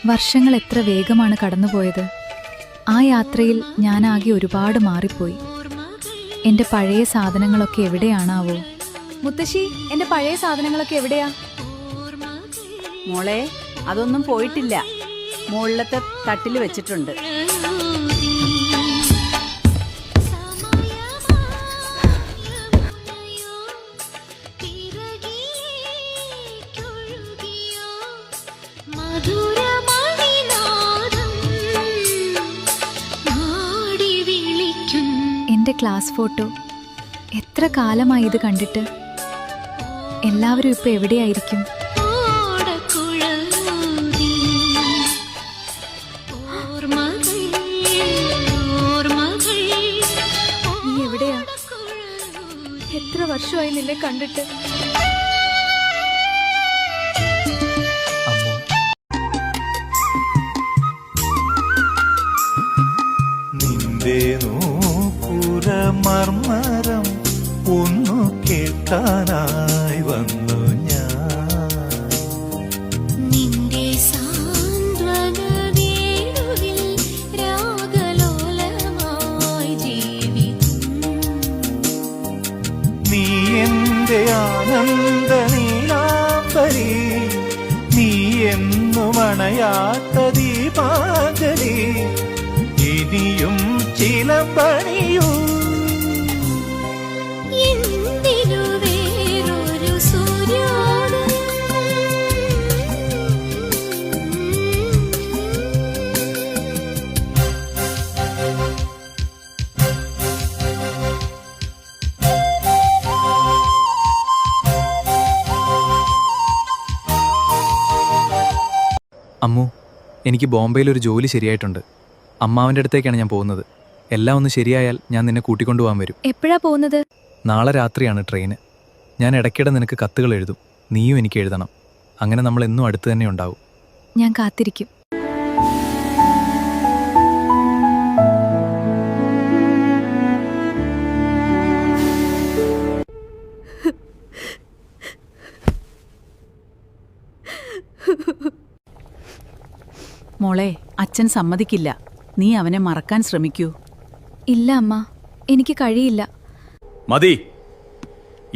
വർഷങ്ങൾ എത്ര വേഗമാണ് കടന്നുപോയത്. ആ യാത്രയിൽ ഞാനാകെ ഒരുപാട് മാറിപ്പോയി. എൻ്റെ പഴയ സാധനങ്ങളൊക്കെ എവിടെയാണാവോ? മുത്തശ്ശി, എൻ്റെ പഴയ സാധനങ്ങളൊക്കെ എവിടെയാ? മോളെ, അതൊന്നും പോയിട്ടില്ല. മുകളിലത്തെ തട്ടിൽ വെച്ചിട്ടുണ്ട്. എൻ്റെ ക്ലാസ് ഫോട്ടോ. എത്ര കാലമായി ഇത് കണ്ടിട്ട്. എല്ലാവരും ഇപ്പൊ എവിടെയായിരിക്കും? നീ എവിടെയാ? എത്ര വർഷമായി നിന്നെ കണ്ടിട്ട്. മർമരം ഒന്നു കേൾക്കാനായി വന്നു ഞാൻ. നിന്റെ സാന്ത്വന വേണുവിൽ രാഗലോലമായി ജീവിതം. നീ എന്റെ ആനന്ദ നീലാംബരി, നീ എന്നും അണയാത്ത ദീപാഞ്ജലി. ഇനിയും ചിലമ്പണിയൂ. അമ്മു, എനിക്ക് ബോംബെയിൽ ഒരു ജോലി ശരിയായിട്ടുണ്ട്. അമ്മാവൻ്റെ അടുത്തേക്കാണ് ഞാൻ പോകുന്നത്. എല്ലാം ഒന്ന് ശരിയായാൽ ഞാൻ നിന്നെ കൂട്ടിക്കൊണ്ടുപോകാൻ വരും. എപ്പോഴാ പോകുന്നത്? നാളെ രാത്രിയാണ് ട്രെയിന്. ഞാൻ ഇടയ്ക്കിടെ നിനക്ക് കത്തുകൾ എഴുതും, നീയും എനിക്ക് എഴുതണം. അങ്ങനെ നമ്മൾ എന്നും അടുത്ത് തന്നെ ഉണ്ടാവും. ഞാൻ കാത്തിരിക്കും. മോളെ, അച്ഛൻ സമ്മതിക്കില്ല. നീ അവനെ മറക്കാൻ ശ്രമിക്കൂ. ഇല്ല അമ്മ, എനിക്ക് കഴിയില്ല. മതി.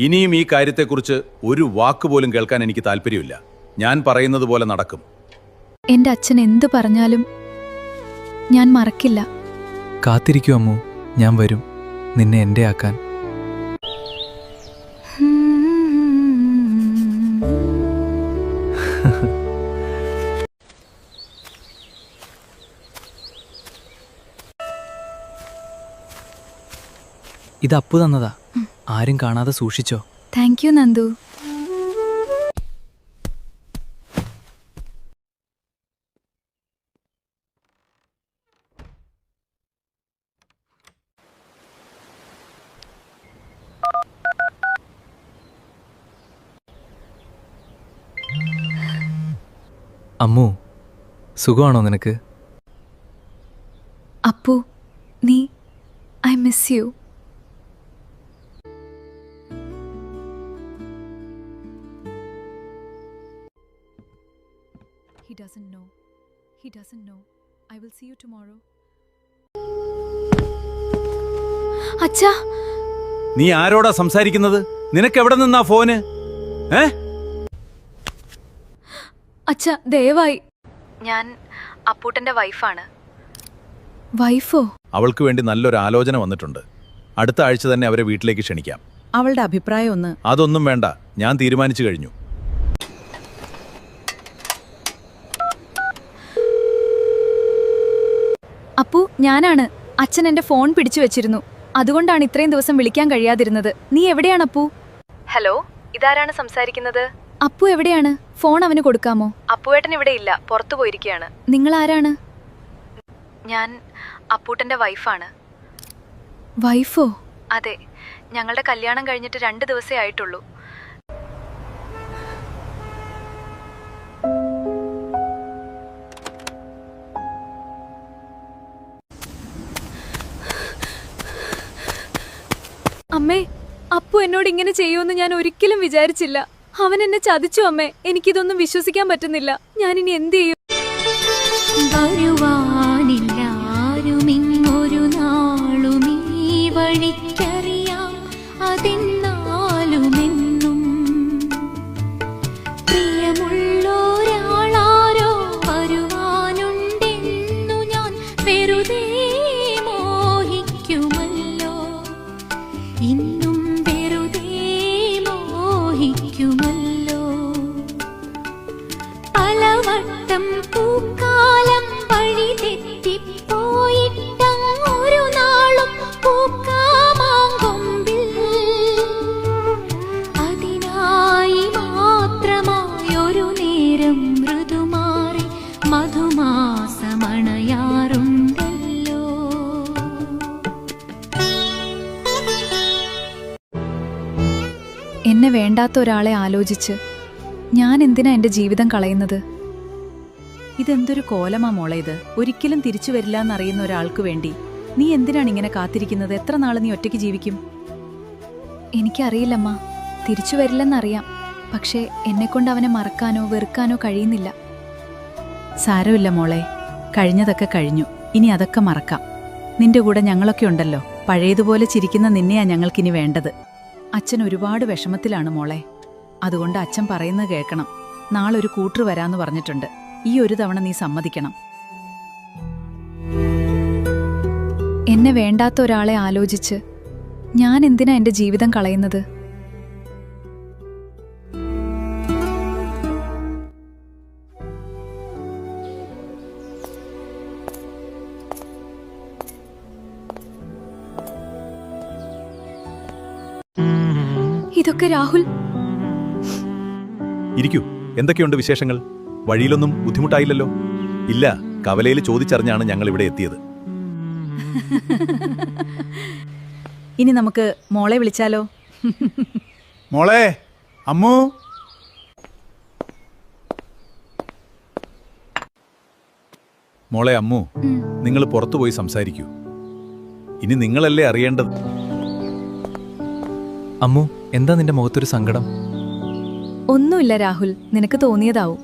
ഇനിയും ഈ കാര്യത്തെക്കുറിച്ച് ഒരു വാക്കുപോലും കേൾക്കാൻ എനിക്ക് താല്പര്യമില്ല. ഞാൻ പറയുന്നത് പോലെ നടക്കും. എൻ്റെ അച്ഛൻ എന്തു പറഞ്ഞാലും ഞാൻ മറക്കില്ല. കാത്തിരിക്കൂ അമ്മു, ഞാൻ വരും നിന്നെ എൻ്റെ ആക്കാൻ. ഇത് അപ്പു തന്നതാ. ആരും കാണാതെ സൂക്ഷിച്ചോ. Thank you Nandu. അമ്മു, സുഖമാണോ നിനക്ക്? അപ്പു, നീ, I miss you. He doesn't know. He doesn't know. I will see you tomorrow. അച്ഛാ, നീ ആരോടാ സംസാരിക്കുന്നത്? നിനക്ക് എവിടെ നിന്നാ ഫോന്? അച്ഛാ ദയവായി. ഞാൻ അപ്പൂട്ടന്റെ വൈഫാണ്. വൈഫോ? അവൾക്ക് വേണ്ടി നല്ലൊരു ആലോചന വന്നിട്ടുണ്ട്. അടുത്ത ആഴ്ച തന്നെ അവരെ വീട്ടിലേക്ക് ക്ഷണിക്കാം. അവളുടെ അഭിപ്രായം ഒന്ന്. അതൊന്നും വേണ്ട, ഞാൻ തീരുമാനിച്ചു കഴിഞ്ഞു. അപ്പു, ഞാനാണ്. അച്ഛൻ എന്റെ ഫോൺ പിടിച്ചു വെച്ചിരുന്നു. അതുകൊണ്ടാണ് ഇത്രയും ദിവസം വിളിക്കാൻ കഴിയാതിരുന്നത്. നീ എവിടെയാണ് അപ്പു? ഹലോ, ഇതാരാണ് സംസാരിക്കുന്നത്? അപ്പു എവിടെയാണ്? ഫോൺ അവന് കൊടുക്കാമോ? അപ്പുവേട്ടൻ ഇവിടെ ഇല്ല, പുറത്തു പോയിരിക്കുകയാണ്. നിങ്ങൾ ആരാണ്? ഞാൻ അപ്പൂട്ടന്റെ വൈഫാണ്. വൈഫോ? അതെ, ഞങ്ങളുടെ കല്യാണം കഴിഞ്ഞിട്ട് 2 ദിവസമേ ആയിട്ടുള്ളൂ. അമ്മേ, അപ്പു എന്നോട് ഇങ്ങനെ ചെയ്യുമെന്ന് ഞാൻ ഒരിക്കലും വിചാരിച്ചില്ല. അവൻ എന്നെ ചതിച്ചു അമ്മേ. എനിക്കിതൊന്നും വിശ്വസിക്കാൻ പറ്റുന്നില്ല. ഞാനിനി എന്ത് ചെയ്യും? വരുവാനില്ലാരുമിങ്ങൊരു നാളുമീ വഴിക്കറിയാം അതെന്നാലുമെന്നും പ്രിയമുള്ളൊരാളാരോ വരുവാനുണ്ടെന്നു ഞാൻ വെറുതെ മോഹിക്കുമല്ലോ, ഇന്നും വെറുതെ മോഹിക്കുമല്ലോ. പലവട്ടം പൂക്കാലം വഴി തെറ്റിപ്പോയിട്ടൊരു നാളും പൂക്കാമാങ്കൊമ്പിൽ അതിനായി മാത്രമായൊരു നേരം മൃദുമാറി മധുമാസമണയാറുണ്ടല്ലോ. എന്നെ വേണ്ടാത്ത ഒരാളെ ആലോചിച്ച് ഞാൻ എന്തിനാ എന്റെ ജീവിതം കളയുന്നത്? ഇതെന്തൊരു കോലമാ മോളെ ഇത്. ഒരിക്കലും തിരിച്ചു വരില്ല എന്നറിയുന്ന ഒരാൾക്ക് വേണ്ടി നീ എന്തിനാണ് ഇങ്ങനെ കാത്തിരിക്കുന്നത്? എത്ര നാള് നീ ഒറ്റയ്ക്ക് ജീവിക്കും? എനിക്കറിയില്ലമ്മ, തിരിച്ചു വരില്ലെന്നറിയാം. പക്ഷേ എന്നെക്കൊണ്ട് അവനെ മറക്കാനോ വെറുക്കാനോ കഴിയുന്നില്ല. സാരമില്ല മോളെ, കഴിഞ്ഞതൊക്കെ കഴിഞ്ഞു. ഇനി അതൊക്കെ മറക്കാം. നിന്റെ കൂടെ ഞങ്ങളൊക്കെ ഉണ്ടല്ലോ. പഴയതുപോലെ ചിരിക്കുന്ന നിന്നെയാ ഞങ്ങൾക്കിനി വേണ്ടത്. അച്ഛൻ ഒരുപാട് വിഷമത്തിലാണ് മോളെ. അതുകൊണ്ട് അച്ഛൻ പറയുന്നത് കേൾക്കണം. നാളെ ഒരു കൂട്ടർ വരാന്ന് പറഞ്ഞിട്ടുണ്ട്. ഈ ഒരു തവണ നീ സമ്മതിക്കണം. എന്നെ വേണ്ടാത്ത ഒരാളെ ആലോചിച്ച് ഞാൻ എന്തിനാ എന്റെ ജീവിതം കളയുന്നത്? ഇതൊക്കെ രാഹുൽ. ഇരിക്കൂ. എന്തൊക്കെയുണ്ട് വിശേഷങ്ങൾ? വഴിയിലൊന്നും ബുദ്ധിമുട്ടായില്ലല്ലോ? ഇല്ല, കവലയിൽ ചോദിച്ചറിഞ്ഞാണ് ഞങ്ങൾ ഇവിടെ എത്തിയത്. ഇനി നമുക്ക് മോളെ വിളിച്ചാലോ? മോളെ, അമ്മു. മോളെ അമ്മു, നിങ്ങൾ പുറത്തുപോയി സംസാരിക്കൂ. ഇനി നിങ്ങളല്ലേ അറിയേണ്ടത്. അമ്മു, എന്താ നിന്റെ മുഖത്തൊരു സങ്കടം? ഒന്നുമില്ല രാഹുൽ, നിനക്ക് തോന്നിയതാവും.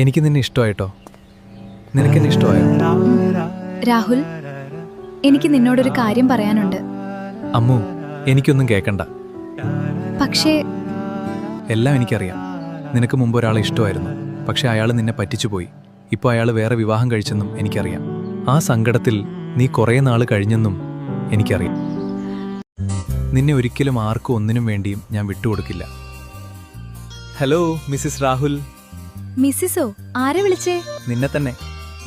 എനിക്ക് നിന്നെ ഇഷ്ടമായിട്ടോ? നിനക്കെന്നെ ഇഷ്ടമായോ? രാഹുൽ, എനിക്ക് നിന്നോടൊരു കാര്യം പറയാനുണ്ട്. അമ്മു, എനിക്കൊന്നും കേൾക്കണ്ട. പക്ഷേ എല്ലാം എനിക്കറിയാം. നിനക്ക് മുമ്പ് ഒരാളെ ഇഷ്ടമായിരുന്നു. പക്ഷെ അയാൾ നിന്നെ പറ്റിച്ചുപോയി. ഇപ്പോൾ അയാൾ വേറെ വിവാഹം കഴിച്ചെന്നും എനിക്കറിയാം. ആ സങ്കടത്തിൽ നീ കുറേ നാൾ കഴിഞ്ഞെന്നും എനിക്കറിയാം. നിന്നെ ഒരിക്കലും ആർക്കും ഒന്നിനും വേണ്ടിയും ഞാൻ വിട്ടുകൊടുക്കില്ല. Hello Mrs Rahul. മിസ്സിസോ? ആരെ വിളിച്ചേ? നിന്നെ തന്നെ.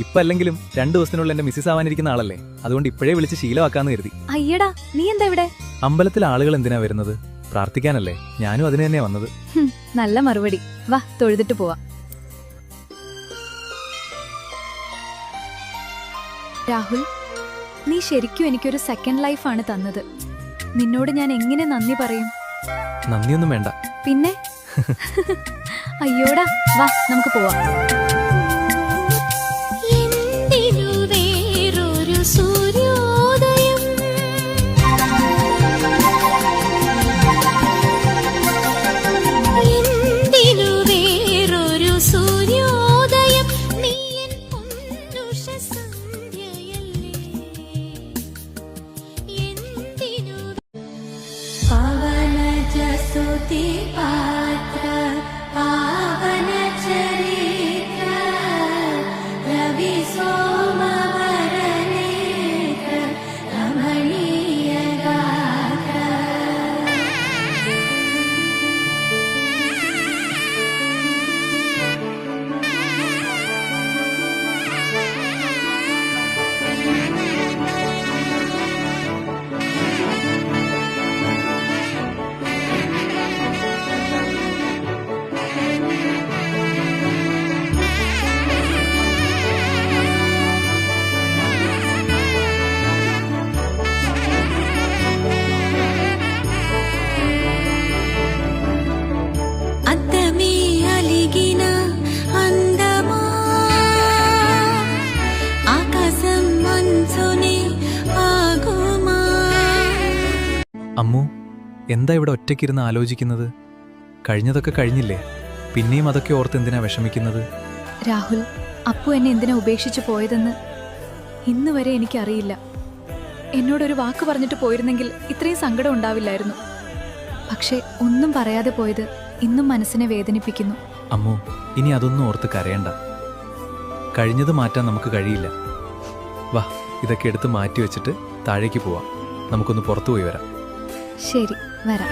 ഇപ്പം അല്ലെങ്കിലും 2 ദിവസത്തിനുള്ളിൽ എൻ്റെ മിസ്സിസ് ആവാനിരിക്കുന്ന ആളല്ലേ. അതുകൊണ്ട് ഇപ്പോഴേ വിളിച്ച് ശീലമാക്കാന്ന് കരുതി. അയ്യടാ, നീ എന്താ ഇവിടെ? അമ്പലത്തിൽ ആളുകൾ എന്തിനാ വരുന്നത്? പ്രാർത്ഥിക്കാനല്ലേ. ഞാനും അതിന് തന്നെയാ വന്നത്. നല്ല മറുപടി. വാ, തൊഴുതിട്ട് പോവാ. രാഹുൽ, നീ ശരിക്കും എനിക്കൊരു സെക്കൻഡ് ലൈഫാണ് തന്നത്. നിന്നോട് ഞാൻ എങ്ങനെ നന്ദി പറയും? നന്ദിയൊന്നും വേണ്ട. പിന്നെ അയ്യോടാ, വാ നമുക്ക് പോവാം. എന്തിനു വേറൊരു സൂര്യോദയം, എന്തിനു വേറൊരു സൂര്യോദയം, നീ എൻ പൊന്നുഷ സന്ധ്യയല്ലേ, എന്തിനു പവനജ സ്തുതി പാത്ര പാവന ചരിത്ര രവി സോമവരനേത്ര രമണീയ ഗാത്ര. అద్దమే అలిగిన అందమా, ఆకాశం మంచునే ఆగుమా. അമ്മു, എന്താ ഇവിടെ ഒറ്റയ്ക്കിരുന്ന് ആലോചിക്കുന്നത്? കഴിഞ്ഞതൊക്കെ കഴിഞ്ഞില്ലേ? പിന്നെയും അതൊക്കെ ഓർത്ത് എന്തിനാ വിഷമിക്കുന്നത്? രാഹുൽ, അപ്പു എന്നെ എന്തിനാ ഉപേക്ഷിച്ചു പോയതെന്ന് ഇന്ന് വരെ എനിക്കറിയില്ല. എന്നോടൊരു വാക്ക് പറഞ്ഞിട്ട് പോയിരുന്നെങ്കിൽ ഇത്രയും സങ്കടം ഉണ്ടാവില്ലായിരുന്നു. പക്ഷേ ഒന്നും പറയാതെ പോയത് ഇന്നും മനസ്സിനെ വേദനിപ്പിക്കുന്നു. അമ്മു, ഇനി അതൊന്നും ഓർത്ത് കരയണ്ട. കഴിഞ്ഞത് മാറ്റാൻ നമുക്ക് കഴിയില്ല. വാ, ഇതൊക്കെ എടുത്ത് മാറ്റി വെച്ചിട്ട് താഴേക്ക് പോവാം. നമുക്കൊന്ന് പുറത്തു പോയി വരാം. ശരി, വരാം.